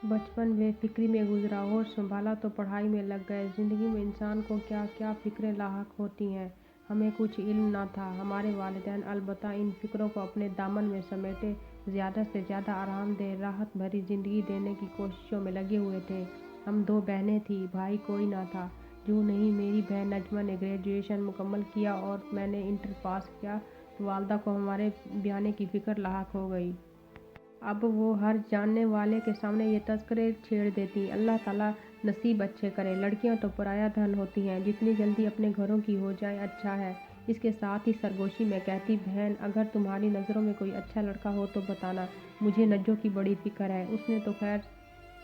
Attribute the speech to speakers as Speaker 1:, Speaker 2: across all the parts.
Speaker 1: बचपन बेफिक्री में गुजरा, होश संभाला तो पढ़ाई में लग गए। ज़िंदगी में इंसान को क्या क्या फ़िक्रें लाहक होती हैं, हमें कुछ इल्म ना था। हमारे वालिदैन अलबत्ता इन फ़िक्रों को अपने दामन में समेटे ज़्यादा से ज़्यादा आरामदेह राहत भरी ज़िंदगी देने की कोशिशों में लगे हुए थे। हम 2 बहनें थीं, भाई कोई ना था। यूँ नहीं, मेरी बहन नजमा ने ग्रेजुएशन मुकम्मल किया और मैंने इंटर पास किया तो वालदा को हमारे ब्याने की फ़िक्र लाहक हो गई। अब वो हर जानने वाले के सामने ये तस्करे छेड़ देती, अल्लाह ताला नसीब अच्छे करे। लड़कियां तो पराया धन होती हैं, जितनी जल्दी अपने घरों की हो जाए अच्छा है। इसके साथ ही सरगोशी में कहती, बहन अगर तुम्हारी नज़रों में कोई अच्छा लड़का हो तो बताना, मुझे नज्जो की बड़ी फिक्र है। उसने तो खैर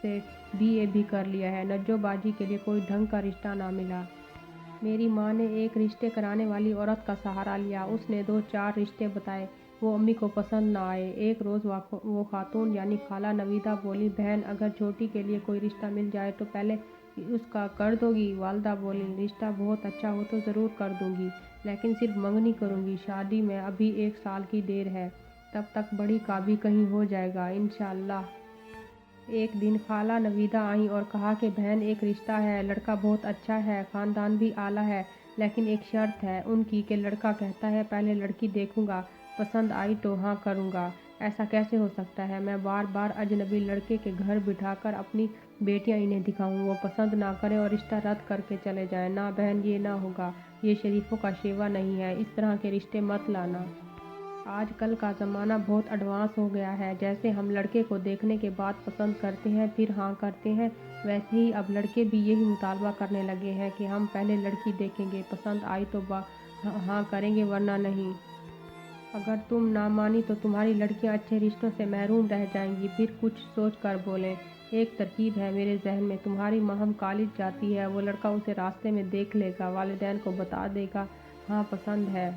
Speaker 1: से BA भी कर लिया है, नज्जो बाजी के लिए कोई ढंग का रिश्ता ना मिला। मेरी माँ ने एक रिश्ते कराने वाली औरत का सहारा लिया, उसने 2-4 रिश्ते बताए, वो अम्मी को पसंद ना आए। एक रोज़ वो खातून यानी खाला नवीदा बोली, बहन अगर छोटी के लिए कोई रिश्ता मिल जाए तो पहले उसका कर दोगी? वालदा बोली, रिश्ता बहुत अच्छा हो तो ज़रूर कर दूंगी, लेकिन सिर्फ मंगनी करूंगी। शादी में अभी 1 साल की देर है, तब तक बड़ी का भी कहीं हो जाएगा इंशाअल्लाह। एक दिन खाला नवीदा आई और कहा कि बहन एक रिश्ता है, लड़का बहुत अच्छा है, ख़ानदान भी आला है, लेकिन एक शर्त है उनकी कि लड़का कहता है पहले लड़की देखूंगा, पसंद आई तो हाँ करूंगा। ऐसा कैसे हो सकता है? मैं बार बार अजनबी लड़के के घर बिठाकर अपनी बेटियां इन्हें दिखाऊं, वो पसंद ना करें और रिश्ता रद्द करके चले जाएं? ना बहन, ये ना होगा, ये शरीफों का शेवा नहीं है, इस तरह के रिश्ते मत लाना। आजकल का ज़माना बहुत एडवांस हो गया है, जैसे हम लड़के को देखने के बाद पसंद करते हैं फिर हाँ करते हैं, वैसे ही अब लड़के भी यही मुतालबा करने लगे हैं कि हम पहले लड़की देखेंगे, पसंद आई तो हाँ करेंगे वरना नहीं। अगर तुम ना मानी तो तुम्हारी लड़कियां अच्छे रिश्तों से महरूम रह जाएंगी। फिर कुछ सोच कर बोले, एक तरकीब है मेरे जहन में, तुम्हारी महम कॉलेज जाती है, वो लड़का उसे रास्ते में देख लेगा, वालिदैन को बता देगा हाँ पसंद है।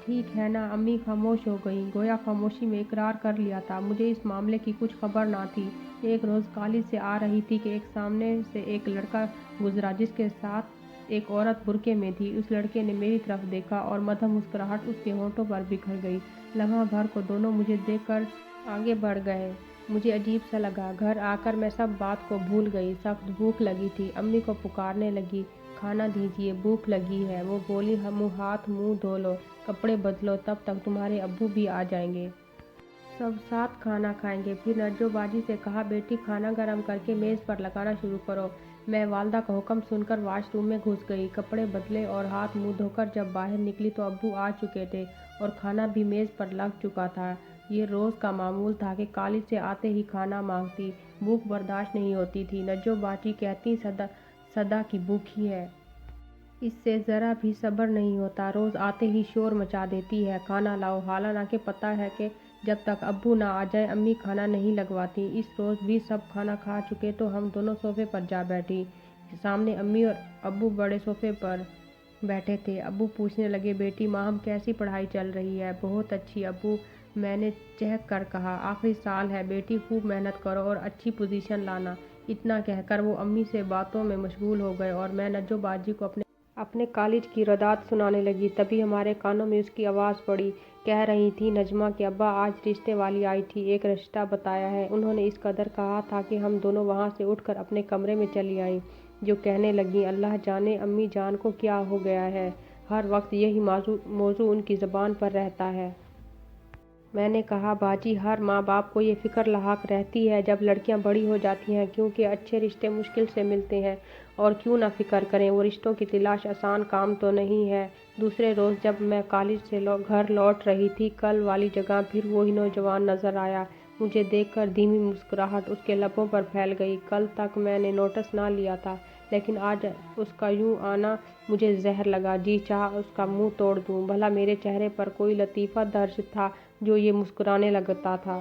Speaker 1: ठीक है ना? अम्मी खामोश हो गईं, गोया खामोशी में इकरार कर लिया था। मुझे इस मामले की कुछ खबर ना थी। एक रोज़ कॉलेज से आ रही थी कि एक सामने से एक लड़का गुजरा जिसके साथ एक औरत बुरके में थी। उस लड़के ने मेरी तरफ देखा और मधम मुस्कुराहट उसके होंठों पर बिखर गई। लम्हा भर को दोनों मुझे देखकर आगे बढ़ गए। मुझे अजीब सा लगा। घर आकर मैं सब बात को भूल गई। सख्त भूख लगी थी, अम्मी को पुकारने लगी, खाना दीजिए, भूख लगी है। वो बोली, हम हाथ मुंह धो लो, कपड़े बदलो, तब तक तुम्हारे अब्बू भी आ जाएंगे, सब साथ खाना खाएंगे। फिर नज्जो बाजी से कहा, बेटी खाना गर्म करके मेज़ पर लगाना शुरू करो। मैं वालदा का हुक्म सुनकर वाशरूम में घुस गई, कपड़े बदले और हाथ मुंह धोकर जब बाहर निकली तो अब्बू आ चुके थे और खाना भी मेज़ पर लग चुका था। ये रोज़ का मामूल था कि कॉलेज से आते ही खाना मांगती, भूख बर्दाश्त नहीं होती थी। नज्जो बाजी कहती, सदा सदा की भूखी है, इससे ज़रा भी सब्र नहीं होता, रोज़ आते ही शोर मचा देती है, खाना लाओ। हालांकि पता है कि जब तक अब्बू ना आ जाए अम्मी खाना नहीं लगवाती। इस रोज़ भी सब खाना खा चुके तो हम दोनों सोफ़े पर जा बैठी। सामने अम्मी और अब्बू बड़े सोफ़े पर बैठे थे। अब्बू पूछने लगे, बेटी माहम कैसी पढ़ाई चल रही है? बहुत अच्छी अब्बू, मैंने चहक कर कहा, आखिरी साल है बेटी, खूब मेहनत करो और अच्छी पोजीशन लाना। इतना कहकर वो अम्मी से बातों में मशगूल हो गए और मैं नज्जो बाजी को अपने कॉलेज की रदात सुनाने लगी। तभी हमारे कानों में उसकी आवाज़ पड़ी। कह रही थी, नजमा के अब्बा आज रिश्ते वाली आई थी, एक रिश्ता बताया है। उन्होंने इस कदर कहा था कि हम दोनों वहाँ से उठकर अपने कमरे में चली आईं। जो कहने लगी, अल्लाह जाने अम्मी जान को क्या हो गया है, हर वक्त यही मौजू उनकी ज़बान पर रहता है। मैंने कहा, बाजी हर माँ बाप को ये फ़िक्र लाहक रहती है जब लड़कियां बड़ी हो जाती हैं, क्योंकि अच्छे रिश्ते मुश्किल से मिलते हैं। और क्यों ना फ़िक्र करें, वो रिश्तों की तलाश आसान काम तो नहीं है। दूसरे रोज़ जब मैं कॉलेज से घर लौट रही थी, कल वाली जगह फिर वही नौजवान नज़र आया। मुझे देखकर धीमी मुस्कुराहट उसके लबों पर फैल गई। कल तक मैंने नोटिस ना लिया था, लेकिन आज उसका यूं आना मुझे जहर लगा। जी चाहा उसका मुंह तोड़ दूं, भला मेरे चेहरे पर कोई लतीफ़ा दर्ज था जो ये मुस्कुराने लगता था।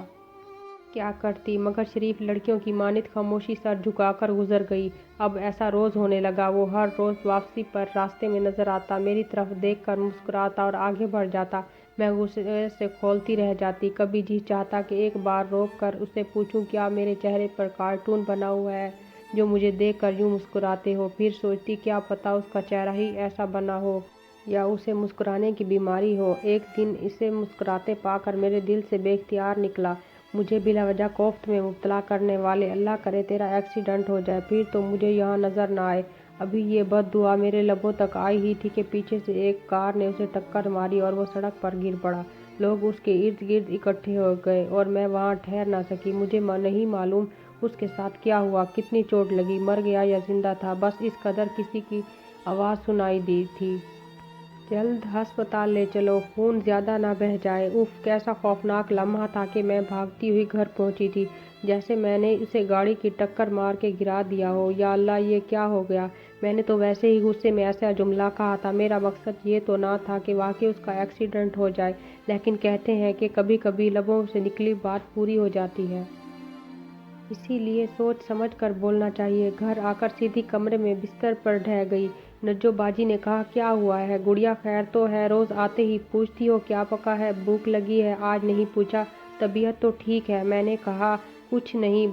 Speaker 1: क्या करती, मगर शरीफ लड़कियों की मानित खामोशी सर झुकाकर गुजर गई। अब ऐसा रोज़ होने लगा। वो हर रोज़ वापसी पर रास्ते में नजर आता, मेरी तरफ देखकर मुस्कुराता और आगे बढ़ जाता। मैं गुस्से से खौलती रह जाती। कभी जी चाहता कि एक बार रोक कर उससे पूछूं, क्या मेरे चेहरे पर कार्टून बना हुआ है जो मुझे देखकर यूं मुस्कुराते हो? फिर सोचती, क्या पता उसका चेहरा ही ऐसा बना हो या उसे मुस्कुराने की बीमारी हो। एक दिन इसे मुस्कुराते पाकर मेरे दिल से बेख्तियार निकला, मुझे बिला वजह कोफ्त में मुब्तला करने वाले, अल्लाह करे तेरा एक्सीडेंट हो जाए, फिर तो मुझे यहाँ नजर ना आए। अभी ये बददुआ मेरे लबों तक आई ही थी कि पीछे से एक कार ने उसे टक्कर मारी और वो सड़क पर गिर पड़ा। लोग उसके इर्द गिर्द इकट्ठे हो गए और मैं वहाँ ठहर ना सकी। मुझे नहीं मालूम उसके साथ क्या हुआ, कितनी चोट लगी, मर गया या जिंदा था। बस इस कदर किसी की आवाज़ सुनाई दी थी, जल्द अस्पताल ले चलो, खून ज़्यादा ना बह जाए। उफ, कैसा खौफनाक लम्हा था कि मैं भागती हुई घर पहुंची थी, जैसे मैंने उसे गाड़ी की टक्कर मार के गिरा दिया हो। या अल्लाह, ये क्या हो गया। मैंने तो वैसे ही गुस्से में ऐसा जुमला कहा था। मेरा मकसद ये तो ना था कि वाकई उसका एक्सीडेंट हो जाए, लेकिन कहते हैं कि कभी कभी लबों से निकली बात पूरी हो जाती है, इसीलिए सोच समझ कर बोलना चाहिए। घर आकर सीधी कमरे में बिस्तर पर ढह गई। नज्जो बाजी ने कहा, क्या हुआ है गुड़िया, खैर तो है। रोज़ आते ही पूछती हो क्या पका है, भूख लगी है, आज नहीं पूछा। तबीयत तो ठीक है। मैंने कहा, कुछ नहीं,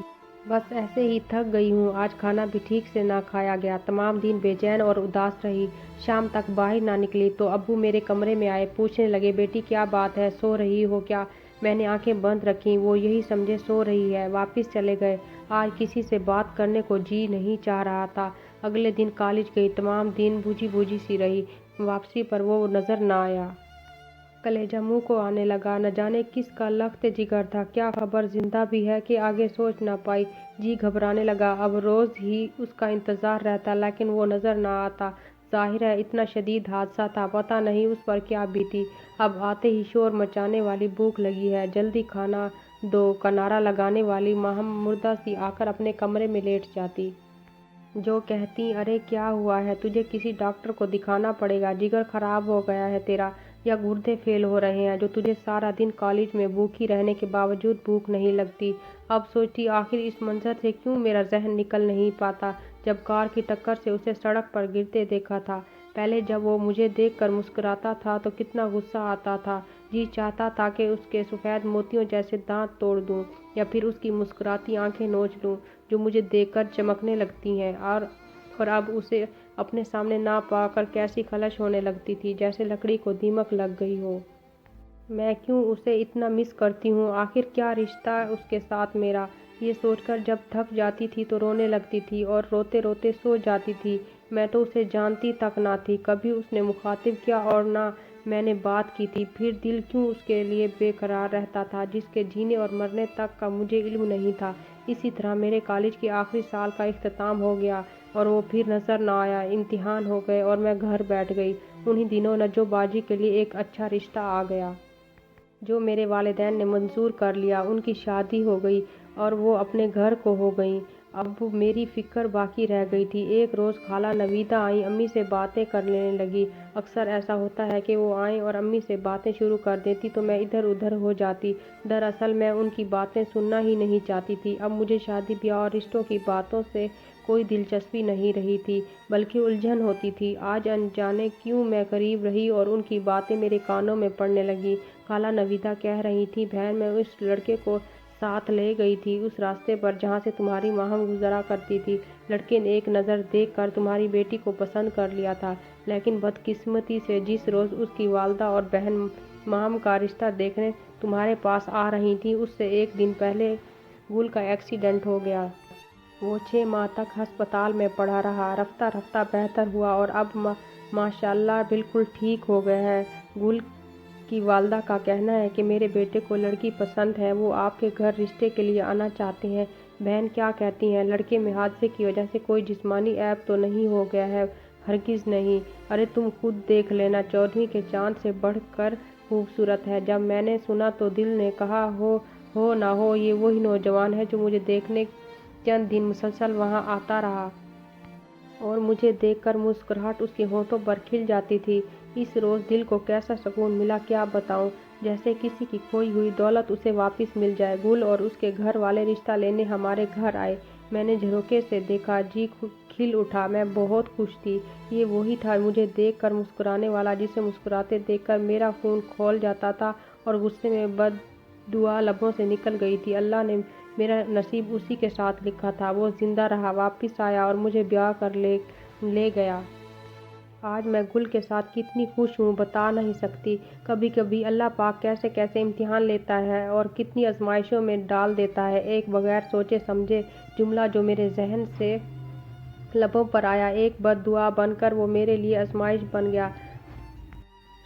Speaker 1: बस ऐसे ही थक गई हूँ। आज खाना भी ठीक से ना खाया गया, तमाम दिन बेचैन और उदास रही। शाम तक बाहर ना निकली तो अब्बू मेरे कमरे में आए, पूछने लगे, बेटी क्या बात है, सो रही हो क्या। मैंने आंखें बंद रखीं, वो यही समझे सो रही है, वापस चले गए। आज किसी से बात करने को जी नहीं चाह रहा था। अगले दिन कॉलेज गई, तमाम दिन बूझी बूझी सी रही। वापसी पर वो नज़र ना आया। कलेजा मुंह को आने लगा। न जाने किसका लख्त जिगर था, क्या खबर, जिंदा भी है कि आगे सोच ना पाई। जी घबराने लगा। अब रोज़ ही उसका इंतज़ार रहता, लेकिन वो नज़र ना आता। जाहिर है इतना शदीद हादसा था, पता नहीं उस पर क्या बीती। अब आते ही शोर मचाने वाली भूख लगी है, जल्दी खाना दो, का नारा लगाने वाली महम मुर्दा सी आकर अपने कमरे में लेट जाती। जो कहती, अरे क्या हुआ है तुझे, किसी डॉक्टर को दिखाना पड़ेगा, जिगर खराब हो गया है तेरा, या गुर्दे फेल हो रहे हैं, जो तुझे सारा दिन कॉलेज में भूखी रहने के बावजूद भूख नहीं लगती। अब सोचती, आखिर इस मंजर से क्यों मेरा जहन निकल नहीं पाता। जब कार की टक्कर से उसे सड़क पर गिरते देखा था, पहले जब वो मुझे देखकर मुस्कुराता था तो कितना गुस्सा आता था। जी चाहता था कि उसके सफ़ेद मोतियों जैसे दांत तोड़ दूं, या फिर उसकी मुस्कुराती आंखें नोच लूं जो मुझे देखकर चमकने लगती हैं। और अब उसे अपने सामने ना पाकर कैसी खलश होने लगती थी, जैसे लकड़ी को दीमक लग गई हो। मैं क्यों उसे इतना मिस करती हूँ, आखिर क्या रिश्ता है उसके साथ मेरा। ये सोचकर जब थक जाती थी तो रोने लगती थी और रोते रोते सो जाती थी। मैं तो उसे जानती तक ना थी, कभी उसने मुखातिब किया और ना मैंने बात की थी। फिर दिल क्यों उसके लिए बेकरार रहता था, जिसके जीने और मरने तक का मुझे इल्म नहीं था। इसी तरह मेरे कॉलेज के आखिरी साल का इख्तिताम हो गया और वो फिर नज़र ना आया। इम्तिहान हो गए और मैं घर बैठ गई। उन्हीं दिनों नज्जो बाजी के लिए एक अच्छा रिश्ता आ गया, जो मेरे वालिदैन ने मंजूर कर लिया। उनकी शादी हो गई और वो अपने घर को हो गई। अब मेरी फ़िक्र बाकी रह गई थी। एक रोज़ खाला नवीदा आई, अम्मी से बातें करने लगी। अक्सर ऐसा होता है कि वो आएँ और अम्मी से बातें शुरू कर देती तो मैं इधर उधर हो जाती। दरअसल मैं उनकी बातें सुनना ही नहीं चाहती थी। अब मुझे शादी ब्याह और रिश्तों की बातों से कोई दिलचस्पी नहीं रही थी, बल्कि उलझन होती थी। आज अनजाने क्यों मैं करीब रही और उनकी बातें मेरे कानों में पड़ने लगी। खाला नवीदा कह रही थी, बहन, मैं उस लड़के को साथ ले गई थी उस रास्ते पर जहाँ से तुम्हारी माहम गुजरा करती थी। लड़के ने एक नज़र देखकर तुम्हारी बेटी को पसंद कर लिया था, लेकिन बदकिस्मती से जिस रोज़ उसकी वालदा और बहन माहम का रिश्ता देखने तुम्हारे पास आ रही थी, उससे एक दिन पहले गुल का एक्सीडेंट हो गया। वो 6 माह तक अस्पताल में पड़ा रहा। रफ्ता रफ्ता बेहतर हुआ और अब माशाल्लाह बिल्कुल ठीक हो गया है। गुल की वालदा का कहना है कि मेरे बेटे को लड़की पसंद है, वो आपके घर रिश्ते के लिए आना चाहते हैं। बहन क्या कहती हैं, लड़के में हादसे की वजह से कोई जिस्मानी ऐब तो नहीं हो गया है। हरगिज़ नहीं। अरे तुम खुद देख लेना, 14वीं के चांद से बढ़कर खूबसूरत है। जब मैंने सुना तो दिल ने कहा, हो ना हो ये वही नौजवान है जो मुझे देखने चंद दिन मुसलसल वहाँ आता रहा और मुझे देखकर मुस्कुराहट उसके होठों पर खिल जाती थी। इस रोज़ दिल को कैसा सुकून मिला क्या बताऊं, जैसे किसी की खोई हुई दौलत उसे वापस मिल जाए। गुल और उसके घर वाले रिश्ता लेने हमारे घर आए। मैंने झरोके से देखा, जी खिल उठा। मैं बहुत खुश थी। ये वही था मुझे देखकर मुस्कुराने वाला, जिसे मुस्कुराते देखकर मेरा खून खौल जाता था और गुस्से में बददुआ लबों से निकल गई थी। अल्लाह ने मेरा नसीब उसी के साथ लिखा था। वो जिंदा रहा, वापस आया और मुझे ब्याह कर ले गया। آج میں گل کے ساتھ کتنی خوش ہوں بتا نہیں سکتی۔ کبھی کبھی اللہ پاک کیسے کیسے امتحان لیتا ہے اور کتنی آزمائشوں میں ڈال دیتا ہے۔ ایک بغیر سوچے سمجھے جملہ جو میرے ذہن سے لبوں پر آیا، ایک بد دعا بن کر وہ میرے لیے آزمائش بن گیا۔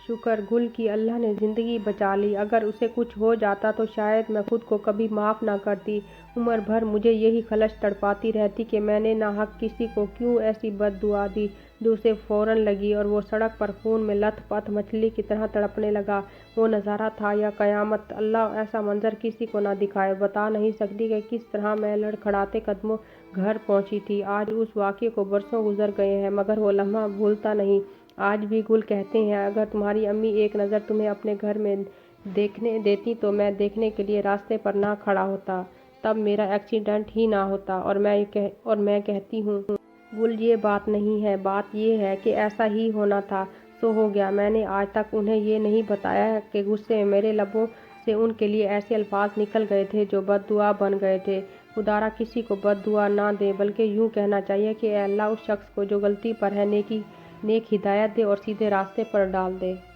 Speaker 1: شکر گل کی اللہ نے زندگی بچا لی، اگر اسے کچھ ہو جاتا تو شاید میں خود کو کبھی معاف نہ کرتی۔ عمر بھر مجھے یہی خلش تڑپاتی رہتی کہ میں نے ناحق کسی کو کیوں ایسی بد دعا دی جو اسے فوراً لگی اور وہ سڑک پر خون میں لتھ پتھ مچھلی کی طرح تڑپنے لگا۔ وہ نظارہ تھا یا قیامت، اللہ ایسا منظر کسی کو نہ دکھائے۔ بتا نہیں سکتی کہ کس طرح میں لڑکھڑاتے قدموں گھر پہنچی تھی۔ آج اس واقعے کو برسوں گزر گئے ہیں مگر وہ لمحہ بھولتا نہیں۔ آج بھی گل کہتے ہیں، اگر تمہاری امی ایک نظر تمہیں اپنے گھر میں دیکھنے دیتی تو میں دیکھنے کے لیے راستے پر نہ کھڑا ہوتا، تب میرا ایکسیڈنٹ ہی نہ ہوتا۔ اور میں کہتی ہوں گل یہ بات نہیں ہے، بات یہ ہے کہ ایسا ہی ہونا تھا سو ہو گیا۔ میں نے آج تک انہیں یہ نہیں بتایا کہ غصے میں میرے لبوں سے ان کے لیے ایسے الفاظ نکل گئے تھے جو بد دعا بن گئے تھے۔ خدارا کسی کو بد دعا نہ دے، بلکہ یوں کہنا چاہیے کہ اے اللہ اس شخص کو جو غلطی پر ہے نیک ہدایت دے اور سیدھے راستے پر ڈال دے۔